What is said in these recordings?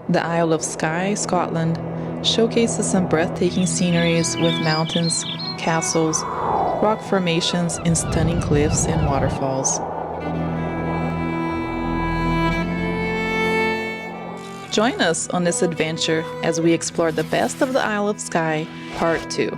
The Isle of Skye, Scotland, showcases some breathtaking sceneries with mountains, castles, rock formations, and stunning cliffs and waterfalls. Join us on this adventure as we explore the best of the Isle of Skye, Part 2.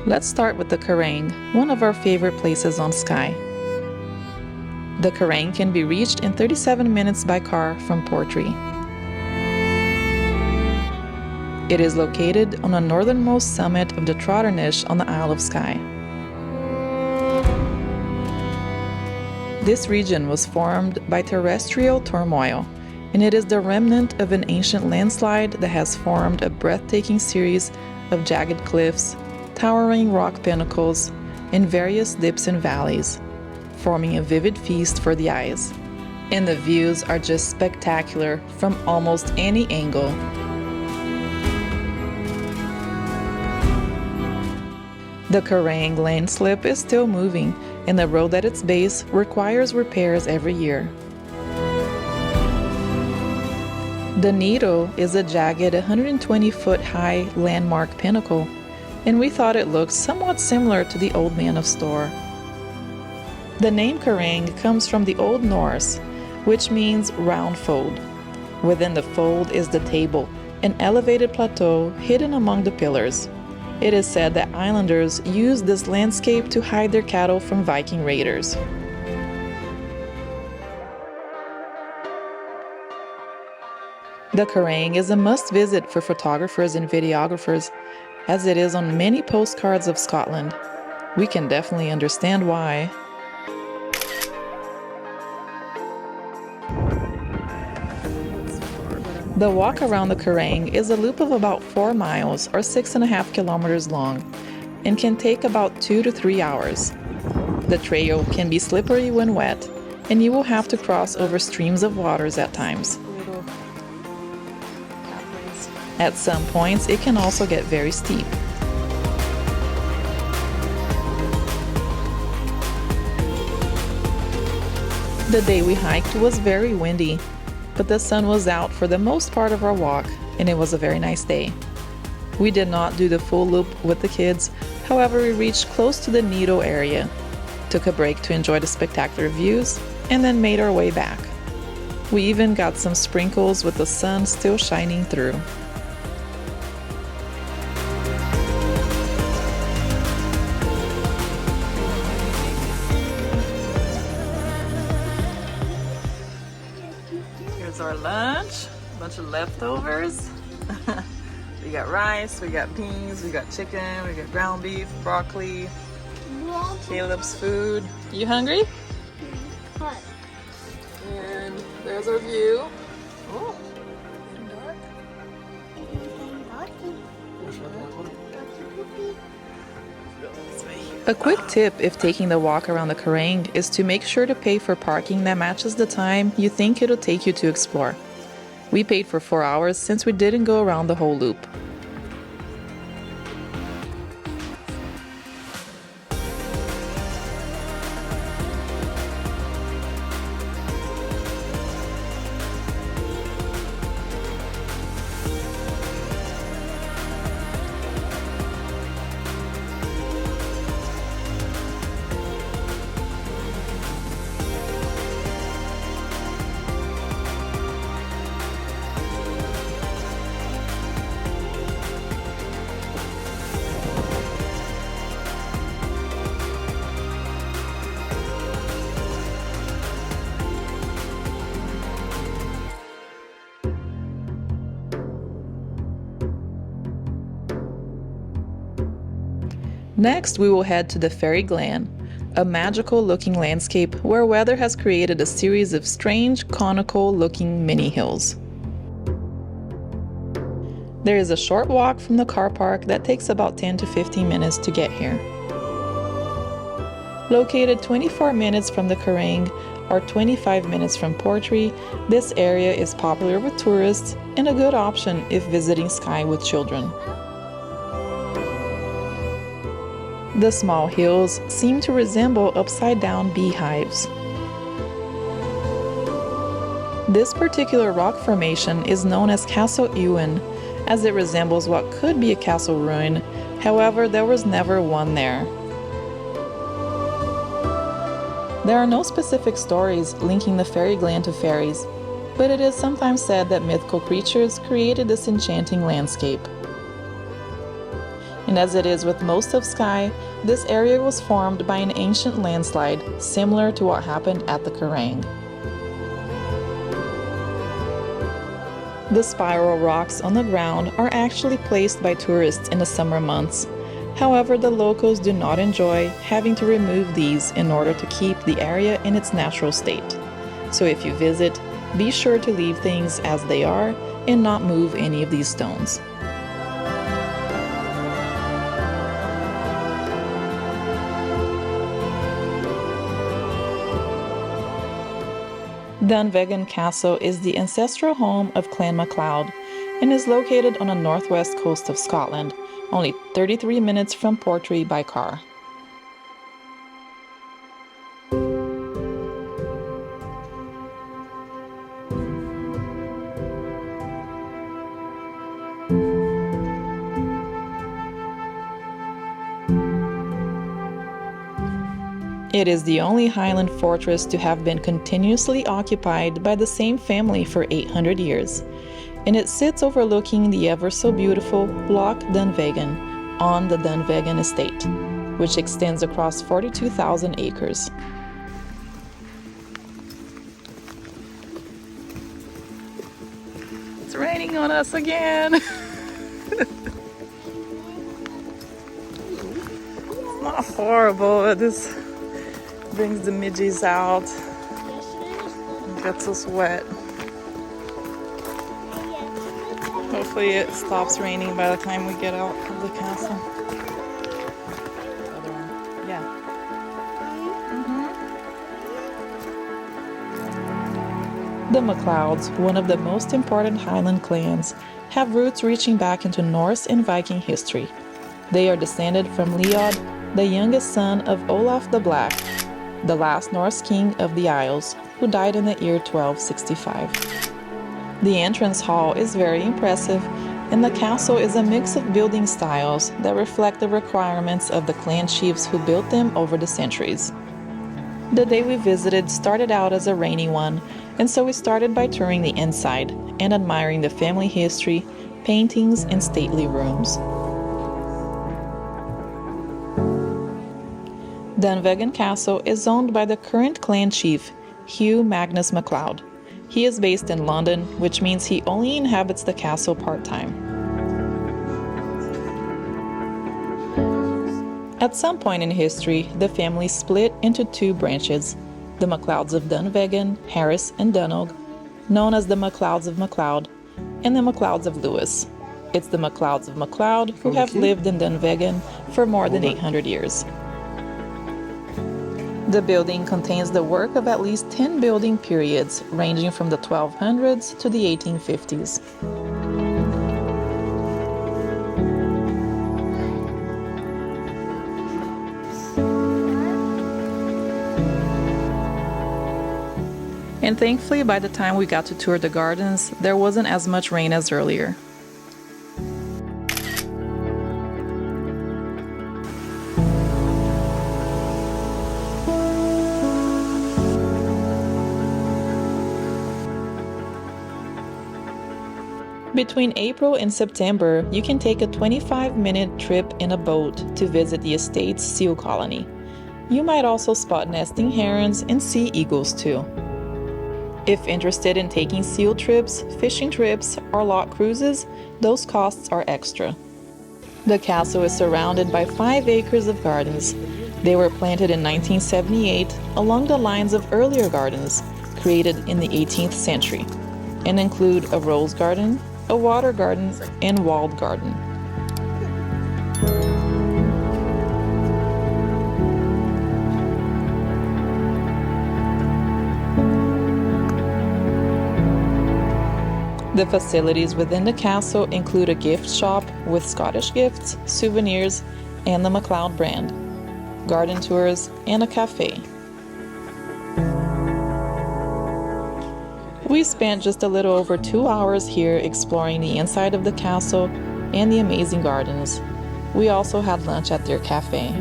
Let's start with the Quiraing, one of our favorite places on Skye. The Quiraing can be reached in 37 minutes by car from Portree. It is located on the northernmost summit of the Trotternish on the Isle of Skye. This region was formed by terrestrial turmoil, and it is the remnant of an ancient landslide that has formed a breathtaking series of jagged cliffs, towering rock pinnacles, and various dips and valleys, forming a vivid feast for the eyes. And the views are just spectacular from almost any angle. The Quiraing landslip is still moving, and the road at its base requires repairs every year. The Needle is a jagged 120-foot-high landmark pinnacle, and we thought it looked somewhat similar to the old Man of Storr. The name Quiraing comes from the Old Norse, which means round fold. Within the fold is the table, an elevated plateau hidden among the pillars. It is said that islanders used this landscape to hide their cattle from Viking raiders. The Quiraing is a must-visit for photographers and videographers, as it is on many postcards of Scotland. We can definitely understand why. The walk around the Quiraing is a loop of about 4 miles or 6.5 kilometers long and can take about 2 to 3 hours. The trail can be slippery when wet, and you will have to cross over streams of waters at times. At some points, it can also get very steep. The day we hiked was very windy, but the sun was out for the most part of our walk, and it was a very nice day. We did not do the full loop with the kids, however we reached close to the Needle area, took a break to enjoy the spectacular views, and then made our way back. We even got some sprinkles with the sun still shining through. Our lunch, a bunch of leftovers. We got rice, we got beans, we got chicken, we got ground beef, broccoli, Caleb's food. You hungry? What? And there's our view. Oh, getting dark. A quick tip if taking the walk around the Quiraing is to make sure to pay for parking that matches the time you think it'll take you to explore. We paid for 4 hours since we didn't go around the whole loop. Next, we will head to the Fairy Glen, a magical-looking landscape where weather has created a series of strange, conical-looking mini-hills. There is a short walk from the car park that takes about 10 to 15 minutes to get here. Located 24 minutes from the Quiraing or 25 minutes from Portree, this area is popular with tourists and a good option if visiting Skye with children. The small hills seem to resemble upside-down beehives. This particular rock formation is known as Castle Ewan, as it resembles what could be a castle ruin. However, there was never one there. There are no specific stories linking the fairy Glen to fairies, but it is sometimes said that mythical creatures created this enchanting landscape. And as it is with most of Skye, this area was formed by an ancient landslide, similar to what happened at the Quiraing. The spiral rocks on the ground are actually placed by tourists in the summer months. However, the locals do not enjoy having to remove these in order to keep the area in its natural state. So if you visit, be sure to leave things as they are and not move any of these stones. Dunvegan Castle is the ancestral home of Clan MacLeod and is located on the northwest coast of Scotland, only 33 minutes from Portree by car. It is the only Highland fortress to have been continuously occupied by the same family for 800 years, and it sits overlooking the ever-so-beautiful Loch Dunvegan on the Dunvegan estate, which extends across 42,000 acres. It's raining on us again! It's not horrible, but this brings the midges out and gets us wet. Hopefully it stops raining by the time we get out of the castle. Other one. Yeah. The MacLeods, one of the most important Highland clans, have roots reaching back into Norse and Viking history. They are descended from Leod, the youngest son of Olaf the Black, the last Norse king of the Isles, who died in the year 1265. The entrance hall is very impressive, and the castle is a mix of building styles that reflect the requirements of the clan chiefs who built them over the centuries. The day we visited started out as a rainy one, and so we started by touring the inside and admiring the family history, paintings, and stately rooms. Dunvegan Castle is owned by the current clan chief, Hugh Magnus MacLeod. He is based in London, which means he only inhabits the castle part-time. At some point in history, the family split into two branches, the MacLeods of Dunvegan, Harris, and Dunog, known as the MacLeods of MacLeod, and the MacLeods of Lewis. It's the MacLeods of MacLeod who have lived in Dunvegan for more than 800 years. The building contains the work of at least 10 building periods, ranging from the 1200s to the 1850s. And thankfully, by the time we got to tour the gardens, there wasn't as much rain as earlier. Between April and September, you can take a 25-minute trip in a boat to visit the estate's seal colony. You might also spot nesting herons and sea eagles too. If interested in taking seal trips, fishing trips, or loch cruises, those costs are extra. The castle is surrounded by 5 acres of gardens. They were planted in 1978 along the lines of earlier gardens created in the 18th century and include a rose garden, a water garden, and walled garden. The facilities within the castle include a gift shop with Scottish gifts, souvenirs, and the MacLeod brand, garden tours, and a cafe. We spent just a little over 2 hours here exploring the inside of the castle and the amazing gardens. We also had lunch at their cafe.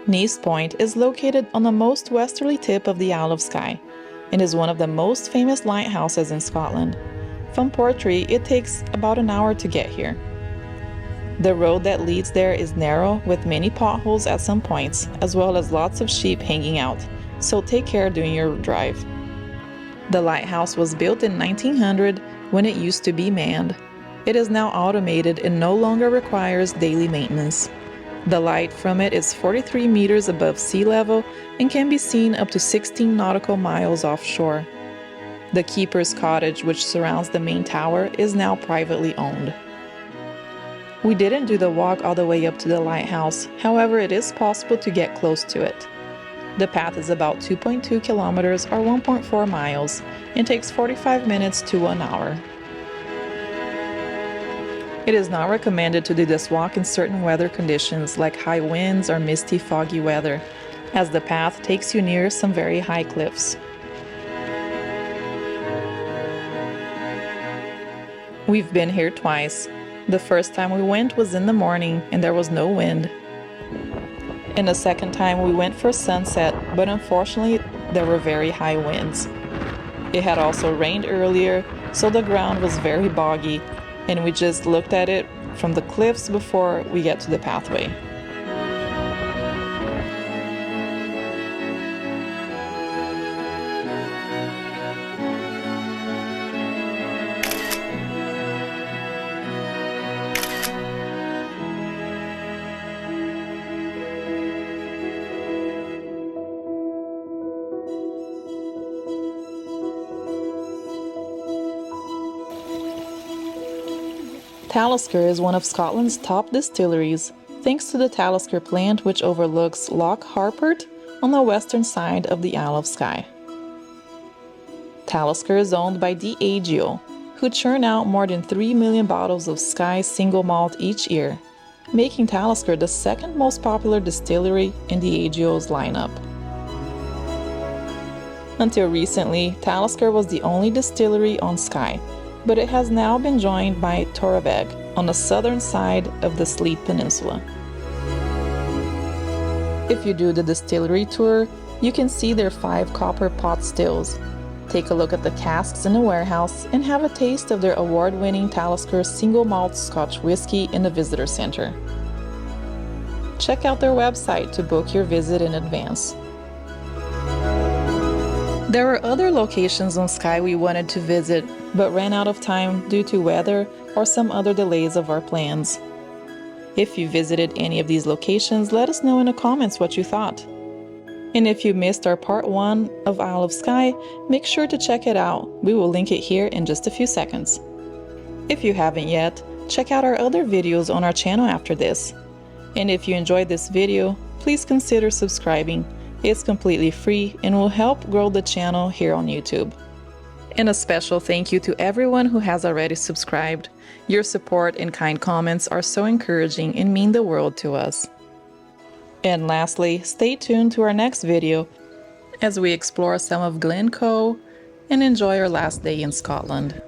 Neist Point is located on the most westerly tip of the Isle of Skye and is one of the most famous lighthouses in Scotland. From Portree, it takes about an hour to get here. The road that leads there is narrow with many potholes at some points, as well as lots of sheep hanging out, so take care during your drive. The lighthouse was built in 1900 when it used to be manned. It is now automated and no longer requires daily maintenance. The light from it is 43 meters above sea level and can be seen up to 16 nautical miles offshore. The keeper's cottage, which surrounds the main tower, is now privately owned. We didn't do the walk all the way up to the lighthouse, however it is possible to get close to it. The path is about 2.2 kilometers or 1.4 miles and takes 45 minutes to 1 hour. It is not recommended to do this walk in certain weather conditions like high winds or misty, foggy weather, as the path takes you near some very high cliffs. We've been here twice. The first time we went was in the morning and there was no wind. And the second time we went for sunset, but unfortunately there were very high winds. It had also rained earlier, so the ground was very boggy, and we just looked at it from the cliffs before we get to the pathway. Talisker is one of Scotland's top distilleries, thanks to the Talisker plant which overlooks Loch Harpert on the western side of the Isle of Skye. Talisker is owned by Diageo, who churn out more than 3 million bottles of Skye single malt each year, making Talisker the second most popular distillery in Diageo's lineup. Until recently, Talisker was the only distillery on Skye, but it has now been joined by Torabeg on the southern side of the Sleat Peninsula. If you do the distillery tour, you can see their 5 copper pot stills. Take a look at the casks in the warehouse and have a taste of their award-winning Talisker single malt Scotch whiskey in the visitor center. Check out their website to book your visit in advance. There were other locations on Skye we wanted to visit, but ran out of time due to weather or some other delays of our plans. If you visited any of these locations, let us know in the comments what you thought. And if you missed our part 1 of Isle of Skye, make sure to check it out. We will link it here in just a few seconds. If you haven't yet, check out our other videos on our channel after this. And if you enjoyed this video, please consider subscribing. It's completely free and will help grow the channel here on YouTube. And a special thank you to everyone who has already subscribed. Your support and kind comments are so encouraging and mean the world to us. And lastly, stay tuned to our next video as we explore some of Glen and enjoy our last day in Scotland.